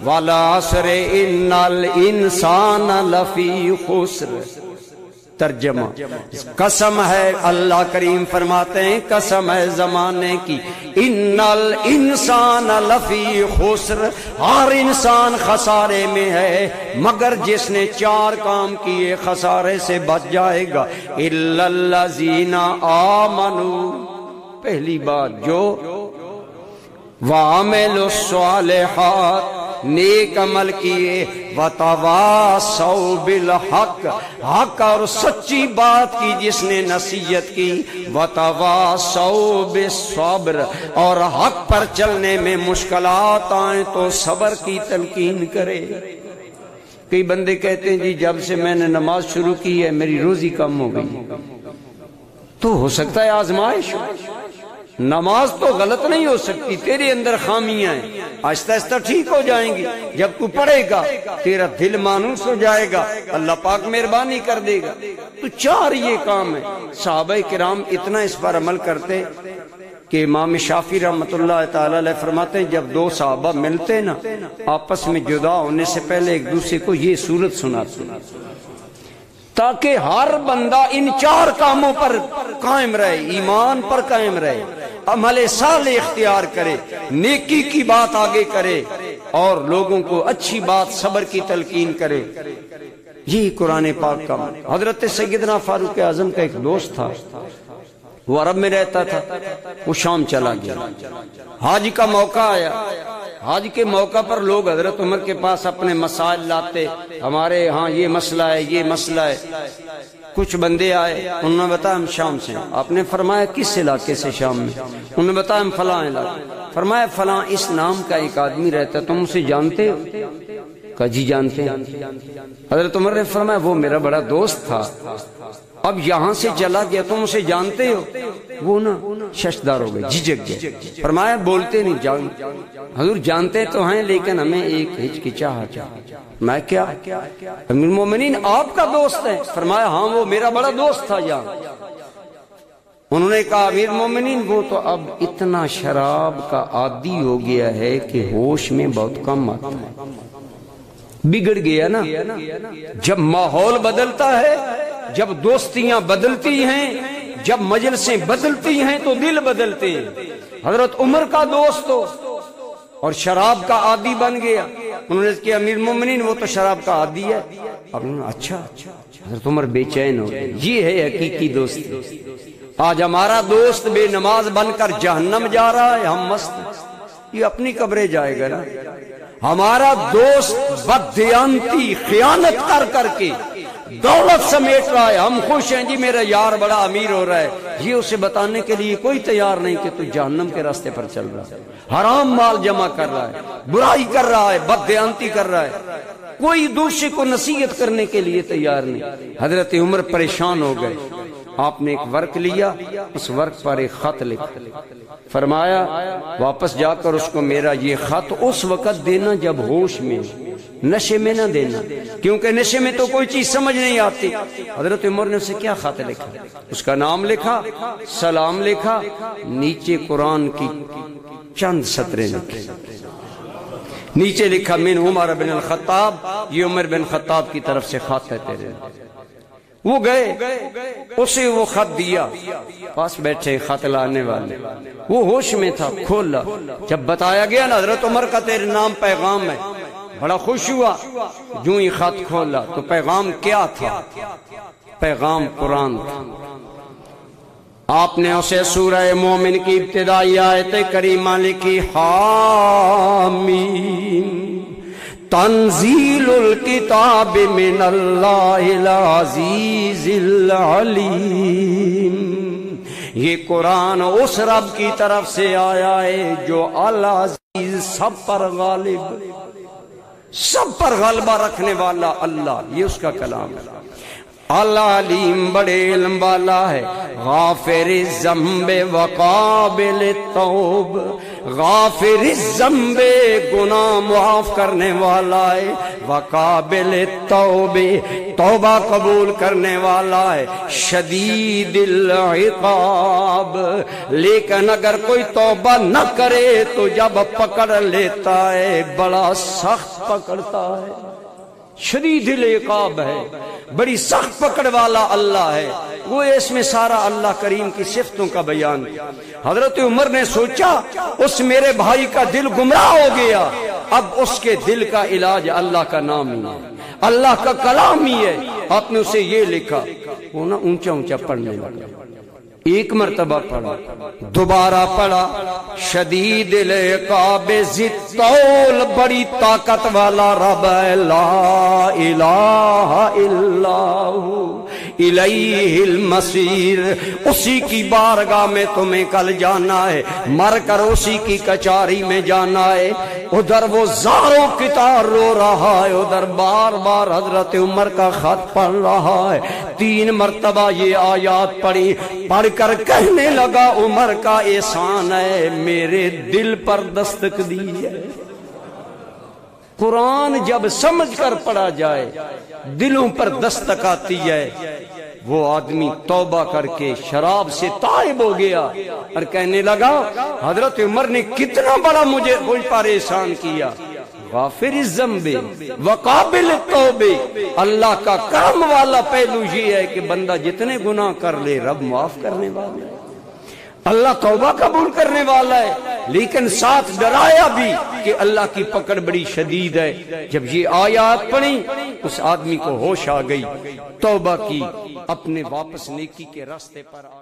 والعصر ان الانسان لفی خسر۔ ترجمہ، قسم ہے، اللہ کریم فرماتے ہیں قسم ہے زمانے کی، ان الانسان لفی خسر، ہر انسان خسارے میں ہے مگر جس نے 4 کام کیے خسارے سے بچ جائے گا۔ الا الذین آمنوا، پہلی بات جو وعملوا الصالحات، نیک عمل کیے، وتواصوا بالحق، حق اور سچی بات کی جس نے نصیحت کی، وتواصوا بالصبر، اور حق پر چلنے میں مشکلات آئیں تو صبر کی تلقین کرے۔ کئی بندے کہتے ہیں جی جب سے میں نے نماز شروع کی ہے میری روزی کم ہو گئی، تو ہو سکتا ہے آزمائش ہو، نماز تو غلط نہیں ہو سکتی، تیرے اندر خامیاں ہیں، آہستہ آہستہ ٹھیک ہو جائیں گی، جب تو پڑھے گا تیرا دل مانوس ہو جائے گا، اللہ پاک مہربانی کر دے گا۔ تو 4 یہ کام ہے۔ صحابہ کرام اتنا اس پر عمل کرتے کہ امام شافعی رحمۃ اللہ تعالی علیہ فرماتے ہیں جب 2 صحابہ ملتے نا آپس میں جدا ہونے سے پہلے ایک دوسرے کو یہ سورت سناتے تاکہ ہر بندہ ان 4 کاموں پر قائم رہے، ایمان پر قائم رہے، عمل صالح اختیار کرے، نیکی کی بات آگے کرے، اور لوگوں کو اچھی بات صبر کی تلقین کرے۔ یہ قرآن پاک کا حضرت سیدنا فاروق اعظم کا ایک دوست تھا، وہ عرب میں رہتا تھا، وہ شام چلا گیا، حج کا موقع آیا، حج کے موقع پر لوگ حضرت عمر کے پاس اپنے مسائل لاتے، ہمارے ہاں یہ مسئلہ ہے، یہ مسئلہ ہے۔ کچھ بندے آئے، انہوں نے بتایا ہم شام سے ہیں۔ آپ نے فرمایا کس علاقے سے شام میں؟ انہوں نے بتایا ہم فلاں علاقے۔ فرمایا فلاں اس نام کا ایک آدمی رہتا ہے، تم اسے جانتے ہو؟ کہا جی جانتے ہیں۔ حضرت عمر نے فرمایا وہ میرا بڑا دوست تھا، اب یہاں سے چلا گیا، تم اسے جانتے ہو؟ وہ نا ششدار ہو گئے، جھجک گئے۔ فرمایا بولتے نہیں، جان حضور جانتے تو ہیں لیکن ہمیں ایک ہچکچاہٹ ہے۔ میں کیا؟ امیر المومنین آپ کا دوست ہے؟ فرمایا ہاں وہ میرا بڑا دوست تھا یہاں۔ انہوں نے کہا امیر المومنین وہ تو اب اتنا شراب کا عادی ہو گیا ہے کہ ہوش میں بہت کم آتا ہے، بگڑ گیا نا۔ جب ماحول بدلتا ہے، جب دوستیاں بدلتی ہیں، جب مجلسیں بدلتی ہیں تو دل بدلتے ہیں۔ حضرت عمر کا دوست ہو اور شراب کا عادی بن گیا، انہوں نے کہا امیر المومنین وہ تو شراب کا عادی ہے۔ اب انہوں نے اچھا، حضرت عمر بے چین ہو گئے۔ یہ ہے حقیقی دوستی۔ آج ہمارا دوست بے نماز بن کر جہنم جا رہا ہے، ہم مست ہیں، یہ اپنی قبریں جائے گا نا۔ ہمارا دوست بددیانتی خیانت کر کر کے دولت سمیٹ رہا ہے، ہم خوش ہیں جی میرا یار بڑا امیر ہو رہا ہے، یہ اسے بتانے کے لیے کوئی تیار نہیں کہ تو جہنم کے راستے پر چل رہا ہے، حرام مال جمع کر رہا ہے، برائی کر رہا ہے، بددیانتی کر رہا ہے، کوئی دوسرے کو نصیحت کرنے کے لیے تیار نہیں۔ حضرت عمر پریشان ہو گئے، آپ نے ایک ورق لیا، اس ورق پر ایک خط لکھا، فرمایا واپس جا کر اس کو میرا یہ خط اس وقت دینا جب ہوش میں، نشے میں نہ دینا، کیونکہ نشے میں تو کوئی چیز سمجھ نہیں آتی۔ حضرت عمر نے اسے کیا خط لکھا؟ اس کا نام لکھا، سلام لکھا، نیچے قرآن کی چند سطریں لکھی، نیچے لکھا من عمر بن الخطاب، یہ عمر بن خطاب کی طرف سے خط ہے تیرے۔ وہ گئے، اسے وہ خط دیا، پاس بیٹھے خط لانے والے، وہ ہوش میں تھا، کھولا، جب بتایا گیا نا حضرت عمر کا تیرے نام پیغام ہے، بڑا خوش ہوا، جو ہی خط کھولا تو پیغام کیا تھا؟ پیغام قرآن تھا۔ آپ نے اسے سورہ مومن کی ابتدائی آیت کریمہ لکھی، حامیم تنزیل الکتاب من اللہ العزیز العلیم، یہ قرآن اس رب کی طرف سے آیا ہے جو العزیز، سب پر غالب، سب پر غلبہ رکھنے والا اللہ، یہ اس کا کلام ہے۔ العلیم بڑے علم والا ہے، غافر الذنب وقابل التوب، غافر الذنب گناہ معاف کرنے والا ہے، وقابل التوبہ توبہ قبول کرنے والا ہے، شدید العقاب لیکن اگر کوئی توبہ نہ کرے تو جب پکڑ لیتا ہے بڑا سخت پکڑتا ہے، شدید العقاب ہے، بڑی سخت پکڑ والا اللہ ہے۔ وہ اس میں سارا اللہ کریم کی صفتوں کا بیان۔ حضرت عمر نے سوچا اس میرے بھائی کا دل گمراہ ہو گیا، اب اس کے دل کا علاج اللہ کا نام ہی ہے، اللہ کا کلام ہی ہے۔ آپ نے اسے یہ لکھا، وہ نا اونچا اونچا پڑھنے لگا، ایک مرتبہ پڑھا، دوبارہ پڑھا، شدید العقاب ذی الطول بڑی طاقت والا رب ہے، لا الہ الا ہو الیہ المصیر، اسی کی بارگاہ میں تمہیں کل جانا ہے، مر کر اسی کی کچہری میں جانا ہے۔ ادھر وہ زاروں کی طرح رو رہا ہے، ادھر بار بار حضرت عمر کا خط پڑھ رہا ہے، 3 مرتبہ یہ آیات پڑھی، پڑھ کر کہنے لگا عمر کا احسان ہے میرے دل پر دستک دی ہے۔ قرآن جب سمجھ کر پڑھا جائے دلوں پر دستک آتی ہے۔ وہ آدمی توبہ کر کے شراب سے تائب ہو گیا اور کہنے لگا حضرت عمر نے کتنا بڑا مجھ پر احسان کیا، غافر الذنب وقابل التوبہ۔ اللہ کا کرم والا پہلو یہ ہے کہ بندہ جتنے گناہ کر لے رب معاف کرنے والا ہے، اللہ توبہ قبول کرنے والا ہے، لیکن ساتھ ڈرایا بھی کہ اللہ کی پکڑ بڑی شدید ہے۔ جب یہ آیات پڑھی اس آدمی کو ہوش آ گئی، توبہ کی، اپنے واپس نیکی کے راستے پر آ